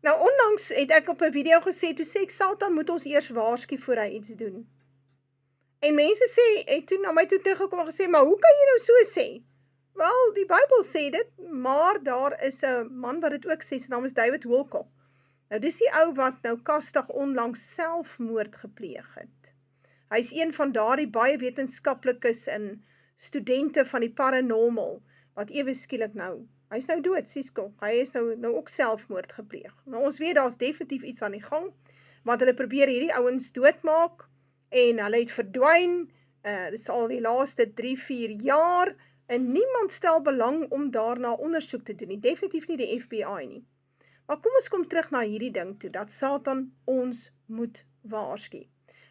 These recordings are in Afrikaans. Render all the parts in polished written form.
Nou onlangs het ek op 'n video gesê, toe sê ek Satan moet ons eers waarsku voor hy iets doen. En mense het toe na my toe teruggekom en gesê, maar hoe kan jy nou so sê? Wel, die Bybel sê dit, maar daar is 'n man wat dit ook sê, sy naam is David Wilcock. Nou dis die ou wat nou kastig onlangs selfmoord gepleeg het. Hy's een van daardie baie wetenskaplikes en studente van die paranormal, wat ewe skielik nou, hy's nou dood, sieskil, hy is nou ook selfmoord gepleeg. Nou ons weet daar's definitief iets aan die gang, want hulle probeer hierdie ouens doodmaak, en hulle het verdwyn, dit is al die laaste 3-4 jaar, en niemand stel belang om daarna ondersoek te doen nie, definitief nie die FBI nie. Maar kom ons kom terug na hierdie ding toe, dat Satan ons moet waarsku.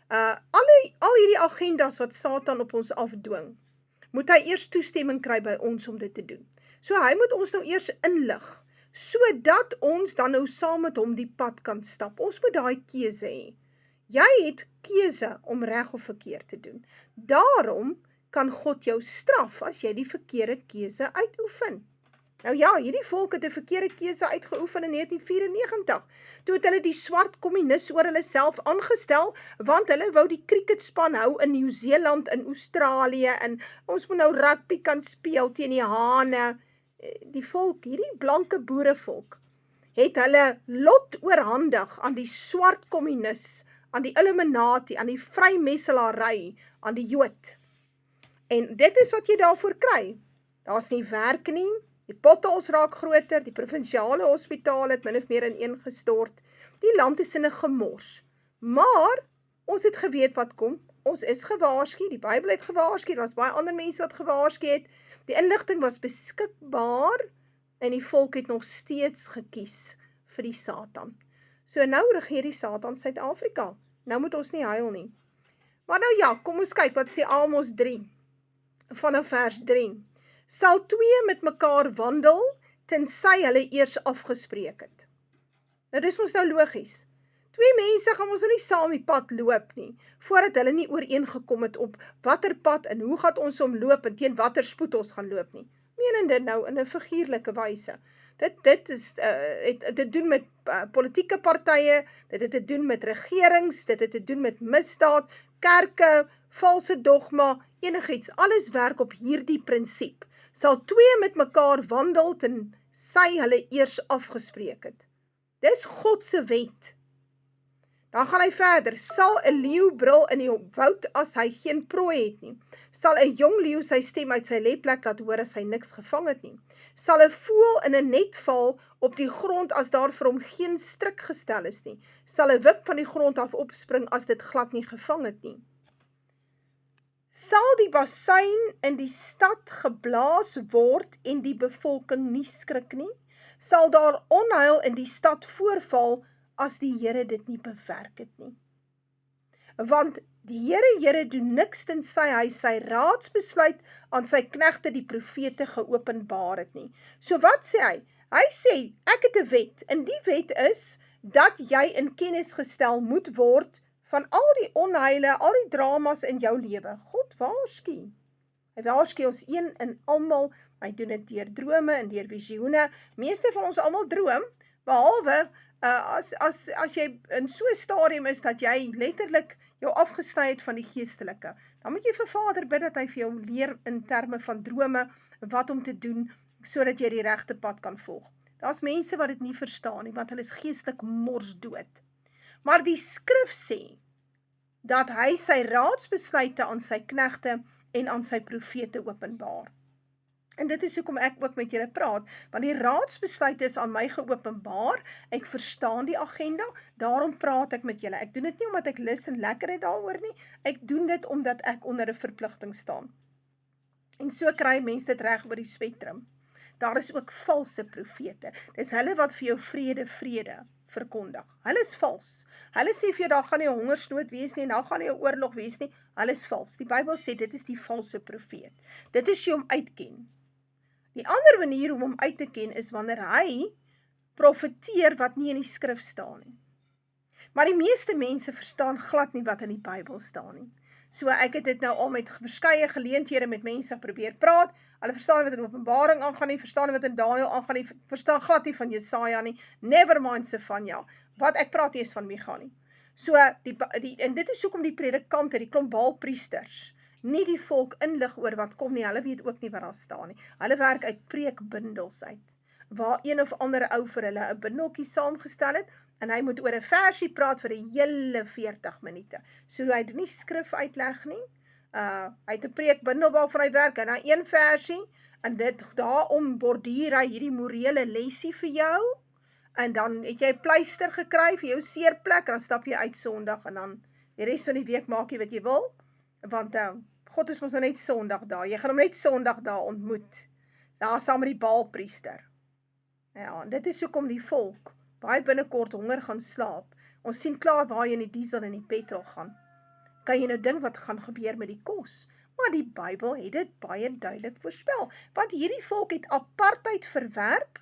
Al hierdie agendas wat Satan op ons afdwing, moet hy eers toestemming kry by ons om dit te doen. So hy moet ons nou eers inlig, sodat ons dan nou saam met hom die pad kan stap. Ons moet daai keuse hê. Jy het keuse om reg of verkeerd te doen. Daarom kan God jou straf as jy die verkeerde keuse uitoefen. Nou ja, hierdie volk het 'n verkeerde keuse uitgeoefen in 1994, toe het hulle die swart kommunis oor hulle self aangestel, want hulle wou die cricketspan hou in Nieu-Seeland, in Australië, en ons moet nou rugby kan speel teen die hane. Die volk, hierdie blanke boerevolk, het hulle lot oorhandig aan die swart kommunis, aan die Illuminati, aan die vrymesselary, aan die Jood. En dit is wat jy daarvoor kry. Daar's nie werk nie, die potholes raak groter, die provinsiale hospitale het min of meer ineengestort, die land is in 'n gemors. Maar, ons het geweet wat kom, ons is gewaarsku, die Bybel het gewaarsku, daar was baie ander mense wat gewaarsku het, die inligting was beskikbaar, en die volk het nog steeds gekies vir die Satan. So nou regeer die Satan Suid-Afrika, nou moet ons nie huil nie. Maar nou ja, kom ons kyk, wat sê Amos 3, vanaf vers 3. Sal twee met mekaar wandel, tensy hulle eers afgespreek het. Nou dis mos nou logies. Twee mense gaan ons nou nie saam die pad loop nie, voordat hulle nie ooreengekom het op watter pad en hoe gaan ons omloop en teen watter spoed ons gaan loop nie. Meen dit nou in 'n figuurlike wyse. Dit het te doen met politieke partye, dit het te doen met regerings, dit het te doen met misdaad, kerke, valse dogma, enigiets, alles werk op hierdie prinsip. Sal twee met mekaar wandel tensy hulle eers afgespreek het. Dis God se wet. Dan gaan hy verder, sal 'n leeu brul in die woud as hy geen prooi het nie? Sal 'n jong leeu sy stem uit sy lêplek laat hoor as hy niks gevang het nie? Sal 'n voël in 'n net val op die grond as daar vir hom geen stryk gestel is nie? Sal 'n wip van die grond af opspring as dit glad nie gevang het nie? Sal die basuin in die stad geblaas word en die bevolking nie skrik nie? Sal daar onheil in die stad voorval as die Here dit nie bewerk het nie? Want die Here doen niks tensy hy sy raadsbesluit aan sy knegte die profete geopenbaar het nie. So wat sê hy? Hy sê, ek het 'n wet, en die wet is, dat jy in kennis gestel moet word van al die onheile, al die dramas in jou lewe. God waarsku. Hy waarsku ons een en almal, hy doen dit deur drome en deur visioene. Meeste van ons almal droom, behalwe as jy in so 'n stadium is dat jy letterlik jou afgesny het van die geestelike, dan moet jy vir Vader bid dat hy vir jou leer in terme van drome, wat om te doen, sodat jy die regte pad kan volg. Daar's mense wat dit nie verstaan nie, want hulle is geestelik morsdood. Maar die skrif sê, dat hy sy raadsbesluite aan sy knegte en aan sy profete openbaar. En dit is hoekom ek ook met julle praat, want die raadsbesluite is aan my geopenbaar, ek verstaan die agenda, daarom praat ek met julle. Ek doen dit nie omdat ek lus en lekker het daaroor nie, ek doen dit omdat ek onder 'n verpligting staan. En so kry mense dit reg oor die spektrum. Daar is ook valse profete, dis hulle wat vir jou vrede verkondig. Hulle is vals. Hulle sê vir jou, daar gaan nie 'n hongersnood wees nie, en daar gaan nie 'n oorlog wees nie, hulle is vals. Die Bybel sê, dit is die valse profeet. Dit is jy om uitken. Die ander manier om hom uit te ken is wanneer hy profeteer wat nie in die skrif staan nie. Maar die meeste mense verstaan glad nie wat in die Bybel staan nie. So ek het dit nou al met verskeie geleenthede met mense probeer praat. Hulle verstaan wat in Openbaring aangaan nie, verstaan wat in Daniël aangaan nie, verstaan glad nie van Jesaja nie, never mind Sefanja. Wat ek praat nie is van Micha nie. So, en dit is hoekom die predikante, die klomp Baalpriesters, nie die volk inlig oor wat kom nie, hulle weet ook nie wat daar staan nie. Hulle werk uit preekbundels uit, waar een of ander ou vir hulle 'n bundeltjie saamgestel het, en hy moet oor 'n versie praat vir 'n hele 40 minute. So hy doen nie skrif uitleg nie, hy het 'n preekbundel waarvan hy werk, en dan een versie, en daarom borduur hy hierdie morele lesie vir jou, en dan het jy pleister gekry vir jou seerplek, en dan stap jy uit Sondag, en dan die res van die week maak jy wat jy wil, want God is mos nou net Sondag daar, jy gaan hom net Sondag daar ontmoet, daar saam met die Baalpriester. Ja, en dit is hoekom die volk baie binnekort honger gaan slaap. Ons sien klaar waar jy in die diesel en die petrol gaan. Kan jy nou dink wat gaan gebeur met die kos? Maar die Bybel het dit baie duidelik voorspel, want hierdie volk het apartheid verwerp,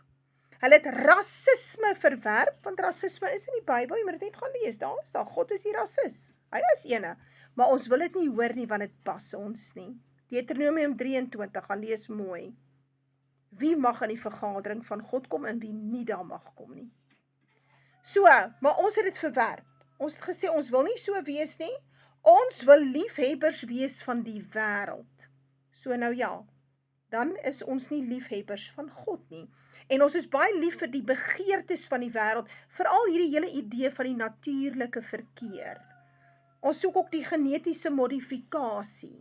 hulle het rassisme verwerp, want rassisme is in die Bybel, jy moet dit net gaan lees, daar is daar, God is die rassis, hy is ene, maar ons wil dit nie hoor nie, want dit pas ons nie. Deuteronomium 23, gaan lees mooi. Wie mag in die vergadering van God kom, en wie nie daar mag kom nie. So, maar ons het dit verwerp. Ons het gesê, ons wil nie so wees nie, ons wil liefhebbers wees van die wêreld. So nou ja, dan is ons nie liefhebbers van God nie. En ons is baie lief vir die begeertes van die wêreld, veral hierdie hele idee van die natuurlike verkeer. Ons soek ook die genetiese modifikasie.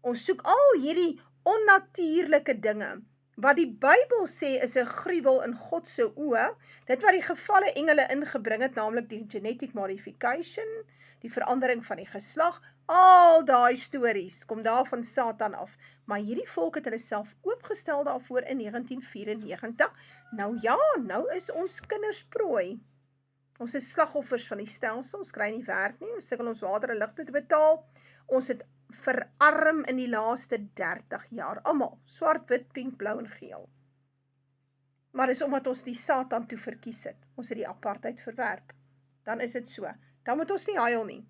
Ons soek al hierdie onnatuurlike dinge, wat die Bybel sê is 'n gruwel in God se oë, dit wat die gevalle engele ingebring het, naamlik die genetic modification, die verandering van die geslag, al daai stories, kom daar van Satan af, maar hierdie volk het hulle self oopgestel daarvoor in 1994, nou ja, nou is ons kinders prooi. Ons is slagoffers van die stelsel, ons kry nie werk nie, ons sukkel ons water en ligte te betaal, ons het verarm in die laaste 30 jaar, almal, swart, wit, pink, blou en geel. Maar dis omdat ons die Satan toe verkies het, ons het die apartheid verwerp, dan is dit so, dan moet ons nie huil nie.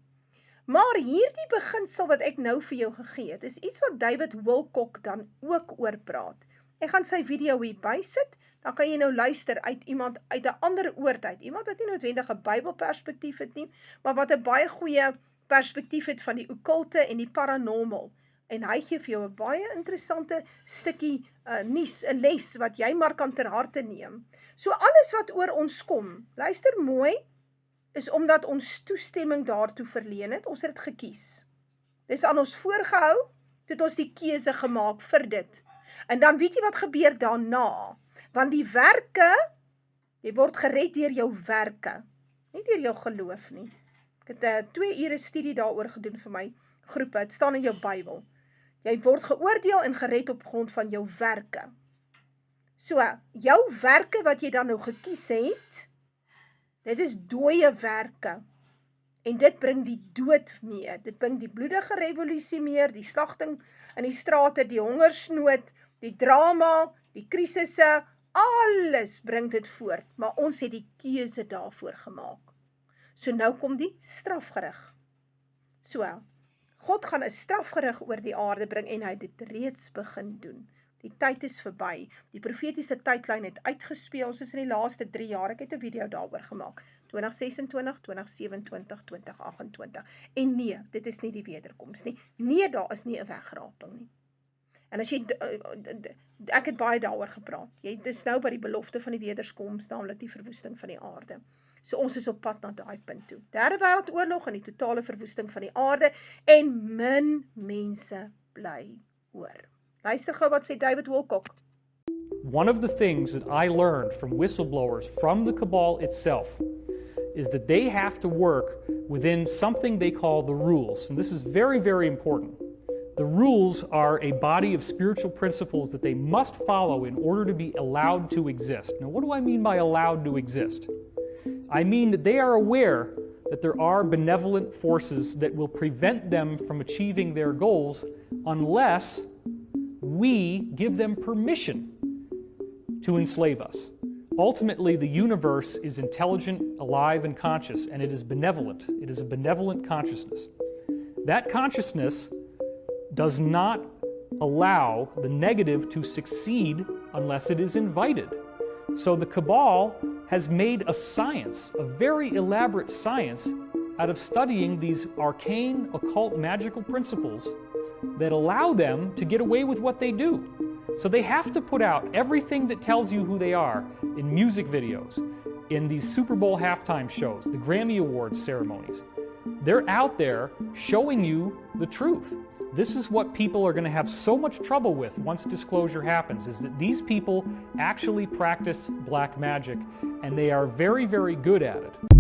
Maar hierdie beginsel wat ek nou vir jou gegee het, is iets wat David Wilcock dan ook oor praat. Ek gaan sy video hier bysit, dan kan jy nou luister uit iemand uit 'n ander oord uit, iemand wat nie noodwendig 'n Bybelperspektief het nie, maar wat 'n baie goeie perspektief het van die okkulte en die paranormal. En hy gee vir jou 'n baie interessante stukkie nuus, 'n les wat jy maar kan ter harte neem. So alles wat oor ons kom, luister mooi, is omdat ons toestemming daartoe verleen het, ons het dit gekies. Dis aan ons voorgehou, toe het ons die keuse gemaak vir dit. En dan weet jy wat gebeur daarna, want die werke, jy word gered deur jou werke, nie deur jou geloof nie. Ek het 2 ure studie daaroor gedoen vir my groepe, het staan in jou Bybel. Jy word geoordeel en gered op grond van jou werke. So, jou werke wat jy dan nou gekies het, dit is dooie werke. En dit bring die dood mee, dit bring die bloedige revolusie meer, die slagting in die strate, die hongersnood, die drama, die krisisse, alles bring dit voort, maar ons het die keuse daarvoor gemaak. So nou kom die strafgerig. So, God gaan 'n strafgerig oor die aarde bring en hy het dit reeds begin doen. Die tyd is verby, die profetiese tydlyn het uitgespeel, ons is in die laaste 3 jaar, ek het 'n video daaroor gemaak, 2026, 2027, 2028, en nee, dit is nie die wederkoms nie, nee, daar is nie 'n wegraping nie. En as jy, ek het baie daaroor gepraat, jy is nou by die belofte van die wederkoms, naamlik die verwoesting van die aarde. So ons is op pad na daai punt toe. Derde wêreldoorlog en die totale verwoesting van die aarde, en min mense bly oor. Luister gou wat sê David Wilcock. One of the things that I learned from whistleblowers from the cabal itself is that they have to work within something they call the rules. And this is very, very important. The rules are a body of spiritual principles that they must follow in order to be allowed to exist. Now, what do I mean by allowed to exist? I mean that they are aware that there are benevolent forces that will prevent them from achieving their goals unless we give them permission to enslave us. Ultimately, the universe is intelligent, alive, and conscious, and it is benevolent. It is a benevolent consciousness. That consciousness does not allow the negative to succeed unless it is invited. So the Cabal has made a science, a very elaborate science, out of studying these arcane, occult, magical principles that allow them to get away with what they do. So they have to put out everything that tells you who they are in music videos, in these Super Bowl halftime shows, the Grammy Awards ceremonies. They're out there showing you the truth. This is what people are going to have so much trouble with once disclosure happens, is that these people actually practice black magic, and they are very, very good at it.